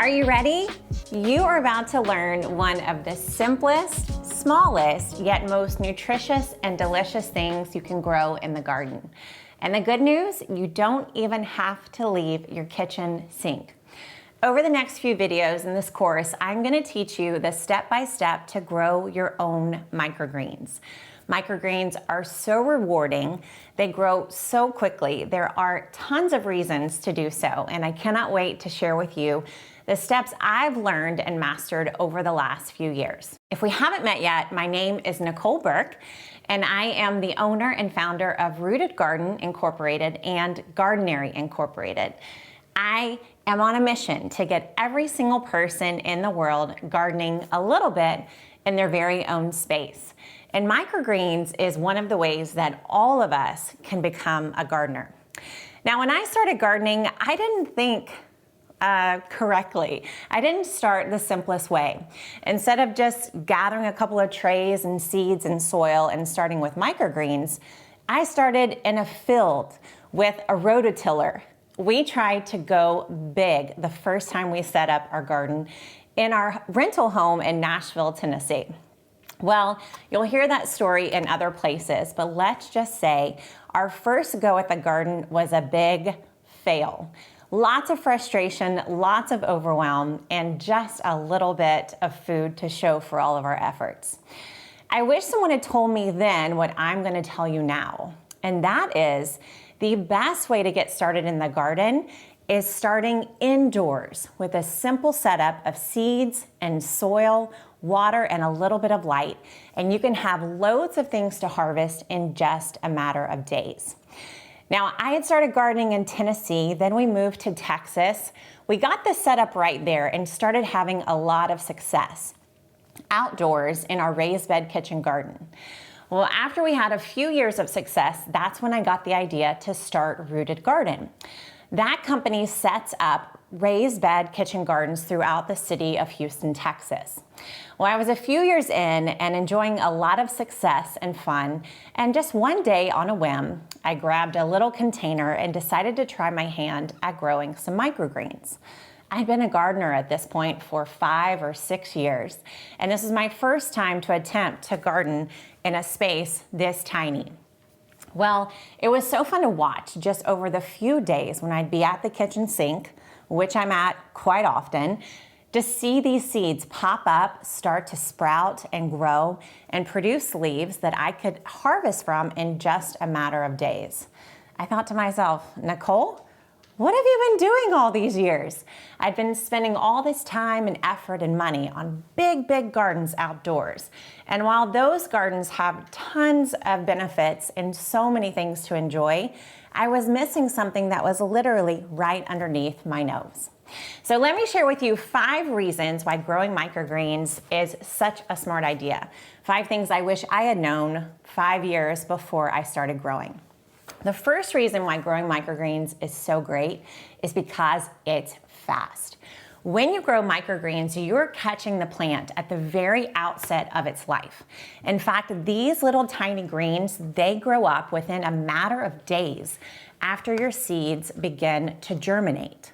Are you ready? You are about to learn one of the simplest, smallest, yet most nutritious and delicious things you can grow in the garden. And the good news, you don't even have to leave your kitchen sink. Over the next few videos in this course, I'm going to teach you the step-by-step to grow your own microgreens. Microgreens are so rewarding. They grow so quickly. There are tons of reasons to do so, and I cannot wait to share with you the steps I've learned and mastered over the last few years. If we haven't met yet, my name is Nicole Burke, and I am the owner and founder of Rooted Garden Incorporated and Gardenary Incorporated. I am on a mission to get every single person in the world gardening a little bit in their very own space. And microgreens is one of the ways that all of us can become a gardener. Now, when I started gardening, I didn't think correctly. I didn't start the simplest way. Instead of just gathering a couple of trays and seeds and soil and starting with microgreens, I started in a field with a rototiller. We tried to go big the first time we set up our garden in our rental home in Nashville, Tennessee. Well, you'll hear that story in other places, but let's just say our first go at the garden was a big fail. Lots of frustration, lots of overwhelm, and just a little bit of food to show for all of our efforts. I wish someone had told me then what I'm going to tell you now, and that is the best way to get started in the garden is starting indoors with a simple setup of seeds and soil, water, and a little bit of light, and you can have loads of things to harvest in just a matter of days. Now, I had started gardening in Tennessee, then we moved to Texas. We got this set up right there and started having a lot of success outdoors in our raised bed kitchen garden. Well, after we had a few years of success, that's when I got the idea to start Rooted Garden. That company sets up raised bed kitchen gardens throughout the city of Houston, Texas. Well, I was a few years in and enjoying a lot of success and fun, and just one day on a whim, I grabbed a little container and decided to try my hand at growing some microgreens. I'd been a gardener at this point for 5 or 6 years, and this was my first time to attempt to garden in a space this tiny. Well, it was so fun to watch just over the few days when I'd be at the kitchen sink, which I'm at quite often, to see these seeds pop up, start to sprout and grow and produce leaves that I could harvest from in just a matter of days. I thought to myself, Nicole, what have you been doing all these years? I'd been spending all this time and effort and money on big, big gardens outdoors. And while those gardens have tons of benefits and so many things to enjoy, I was missing something that was literally right underneath my nose. So let me share with you 5 reasons why growing microgreens is such a smart idea. 5 things I wish I had known 5 years before I started growing. The first reason why growing microgreens is so great is because it's fast. When you grow microgreens, you're catching the plant at the very outset of its life. In fact, these little tiny greens, they grow up within a matter of days after your seeds begin to germinate.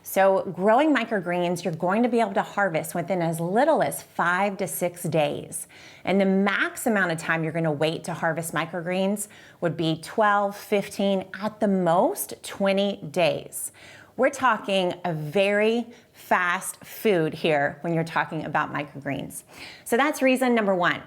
So growing microgreens, you're going to be able to harvest within as little as 5 to 6 days. And the max amount of time you're going to wait to harvest microgreens would be 12, 15, at the most 20 days. We're talking a very fast food here when you're talking about microgreens. So that's reason number 1.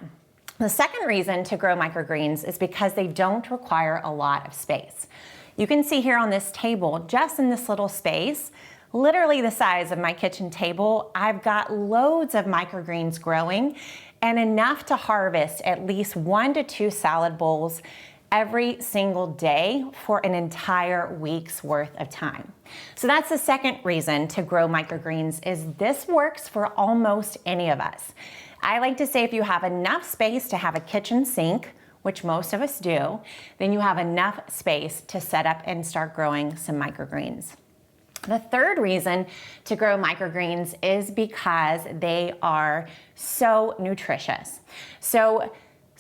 The second reason to grow microgreens is because they don't require a lot of space. You can see here on this table, just in this little space, literally the size of my kitchen table, I've got loads of microgreens growing and enough to harvest at least 1 to 2 salad bowls every single day for an entire week's worth of time. So that's the second reason to grow microgreens, is this works for almost any of us. I like to say if you have enough space to have a kitchen sink, which most of us do, then you have enough space to set up and start growing some microgreens. The third reason to grow microgreens is because they are so nutritious. So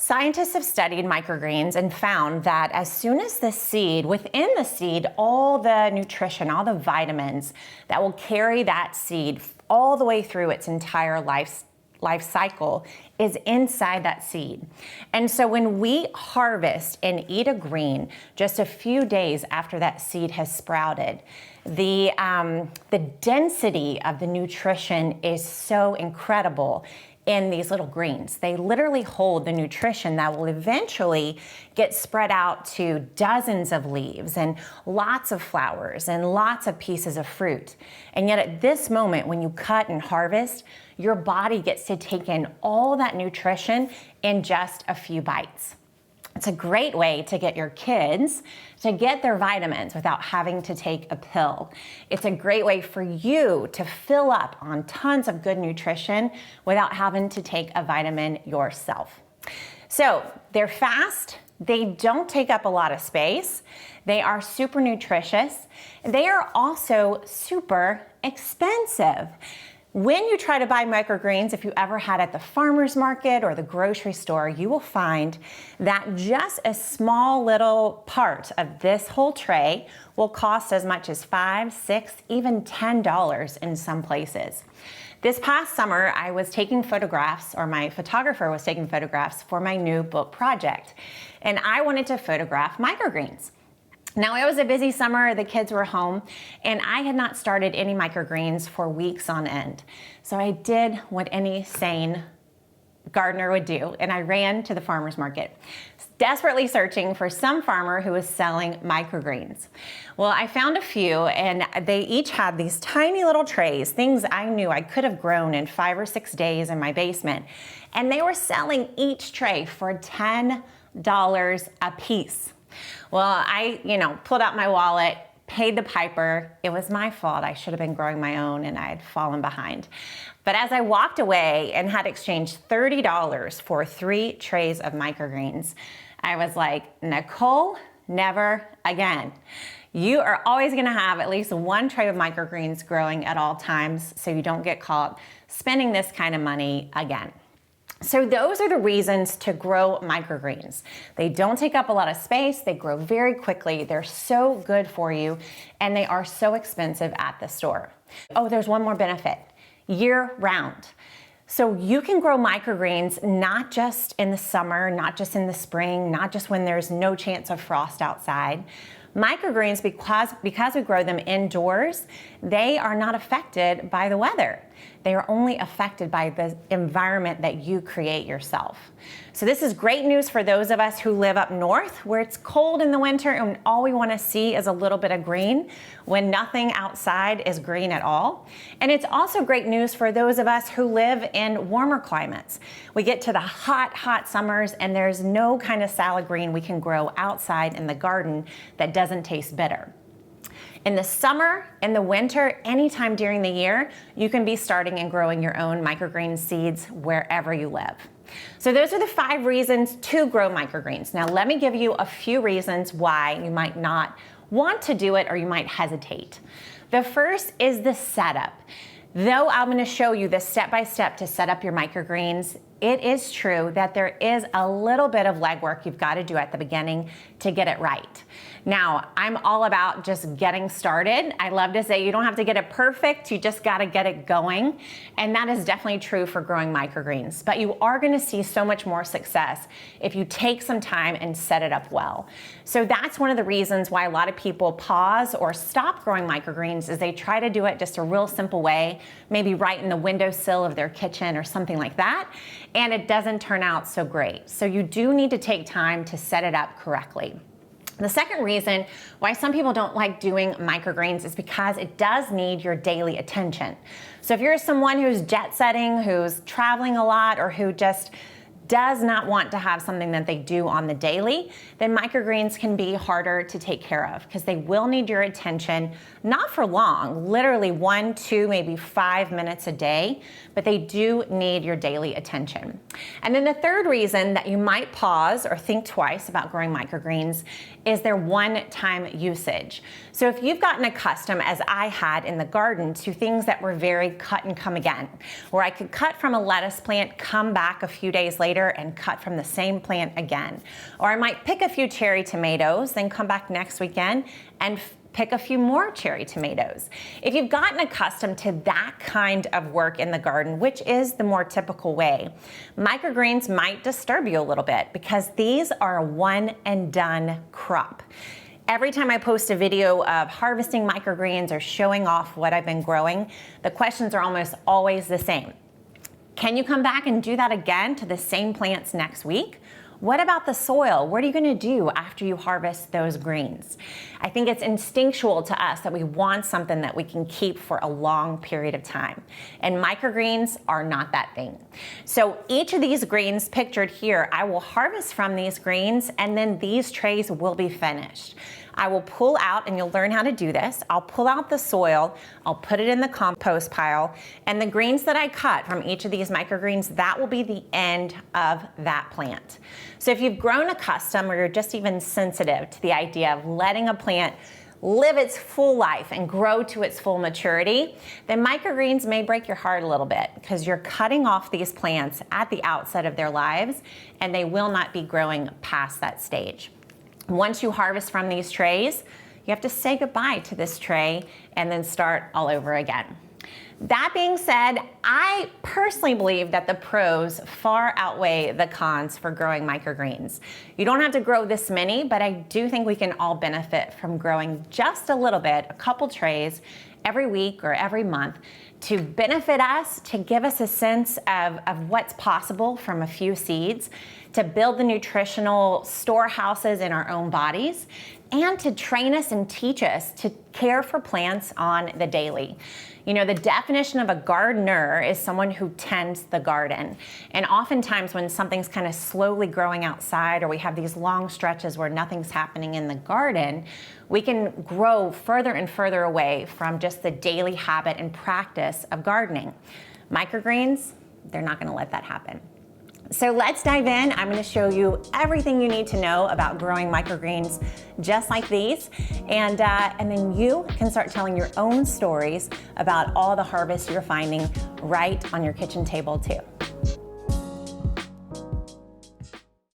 Scientists have studied microgreens and found that as soon as the seed, within the seed, all the nutrition, all the vitamins that will carry that seed all the way through its entire life cycle is inside that seed. And so when we harvest and eat a green just a few days after that seed has sprouted, the density of the nutrition is so incredible in these little greens. They literally hold the nutrition that will eventually get spread out to dozens of leaves and lots of flowers and lots of pieces of fruit. And yet at this moment, when you cut and harvest, your body gets to take in all that nutrition in just a few bites. It's a great way to get your kids to get their vitamins without having to take a pill. It's a great way for you to fill up on tons of good nutrition without having to take a vitamin yourself. So they're fast, they don't take up a lot of space, they are super nutritious, they are also super expensive. When you try to buy microgreens, if you ever had at the farmer's market or the grocery store, you will find that just a small little part of this whole tray will cost as much as $5, $6, even $10 in some places. This past summer, I was taking photographs, or my photographer was taking photographs for my new book project, and I wanted to photograph microgreens. Now, it was a busy summer, the kids were home, and I had not started any microgreens for weeks on end. So I did what any sane gardener would do, and I ran to the farmer's market, desperately searching for some farmer who was selling microgreens. Well, I found a few, and they each had these tiny little trays, things I knew I could have grown in 5 or 6 days in my basement, and they were selling each tray for $10 a piece. Well, I, pulled out my wallet, paid the piper. It was my fault. I should have been growing my own and I had fallen behind. But as I walked away and had exchanged $30 for 3 trays of microgreens, I was like, Nicole, never again. You are always gonna have at least 1 tray of microgreens growing at all times so you don't get caught spending this kind of money again. So those are the reasons to grow microgreens. They don't take up a lot of space, they grow very quickly, they're so good for you, and they are so expensive at the store. Oh, there's one more benefit, year-round. So you can grow microgreens not just in the summer, not just in the spring, not just when there's no chance of frost outside. Microgreens, because we grow them indoors, they are not affected by the weather. They are only affected by the environment that you create yourself. So this is great news for those of us who live up north where it's cold in the winter and all we want to see is a little bit of green when nothing outside is green at all. And it's also great news for those of us who live in warmer climates. We get to the hot, hot summers and there's no kind of salad green we can grow outside in the garden that doesn't taste bitter. In the summer, in the winter, anytime during the year, you can be starting and growing your own microgreen seeds wherever you live. So those are the 5 reasons to grow microgreens. Now let me give you a few reasons why you might not want to do it or you might hesitate. The first is the setup. Though I'm going to show you the step-by-step to set up your microgreens, it is true that there is a little bit of legwork you've got to do at the beginning to get it right. Now, I'm all about just getting started. I love to say you don't have to get it perfect, you just got to get it going. And that is definitely true for growing microgreens. But you are going to see so much more success if you take some time and set it up well. So that's one of the reasons why a lot of people pause or stop growing microgreens is they try to do it just a real simple way, maybe right in the windowsill of their kitchen or something like that, and it doesn't turn out so great. So you do need to take time to set it up correctly. The second reason why some people don't like doing microgreens is because it does need your daily attention. So if you're someone who's jet setting, who's traveling a lot, or who just does not want to have something that they do on the daily, then microgreens can be harder to take care of because they will need your attention, not for long, literally 1, 2, maybe 5 minutes a day, but they do need your daily attention. And then the third reason that you might pause or think twice about growing microgreens is their one-time usage. So if you've gotten accustomed, as I had in the garden, to things that were very cut and come again, where I could cut from a lettuce plant, come back a few days later, later and cut from the same plant again. Or I might pick a few cherry tomatoes, then come back next weekend and pick a few more cherry tomatoes. If you've gotten accustomed to that kind of work in the garden, which is the more typical way, microgreens might disturb you a little bit because these are a one and done crop. Every time I post a video of harvesting microgreens or showing off what I've been growing, the questions are almost always the same. Can you come back and do that again to the same plants next week? What about the soil? What are you gonna do after you harvest those greens? I think it's instinctual to us that we want something that we can keep for a long period of time. And microgreens are not that thing. So each of these greens pictured here, I will harvest from these greens and then these trays will be finished. I will pull out, and you'll learn how to do this, I'll pull out the soil, I'll put it in the compost pile, and the greens that I cut from each of these microgreens, that will be the end of that plant. So if you've grown accustomed or you're just even sensitive to the idea of letting a plant live its full life and grow to its full maturity, then microgreens may break your heart a little bit because you're cutting off these plants at the outset of their lives and they will not be growing past that stage. Once you harvest from these trays, you have to say goodbye to this tray and then start all over again. That being said, I personally believe that the pros far outweigh the cons for growing microgreens. You don't have to grow this many, but I do think we can all benefit from growing just a little bit, a couple trays every week or every month to benefit us, to give us a sense of what's possible from a few seeds, to build the nutritional storehouses in our own bodies, and to train us and teach us to care for plants on the daily. You know, the definition of a gardener is someone who tends the garden. And oftentimes when something's kind of slowly growing outside or we have these long stretches where nothing's happening in the garden, we can grow further and further away from just the daily habit and practice of gardening. Microgreens, they're not gonna let that happen. So let's dive in. I'm gonna show you everything you need to know about growing microgreens just like these. And then you can start telling your own stories about all the harvests you're finding right on your kitchen table too.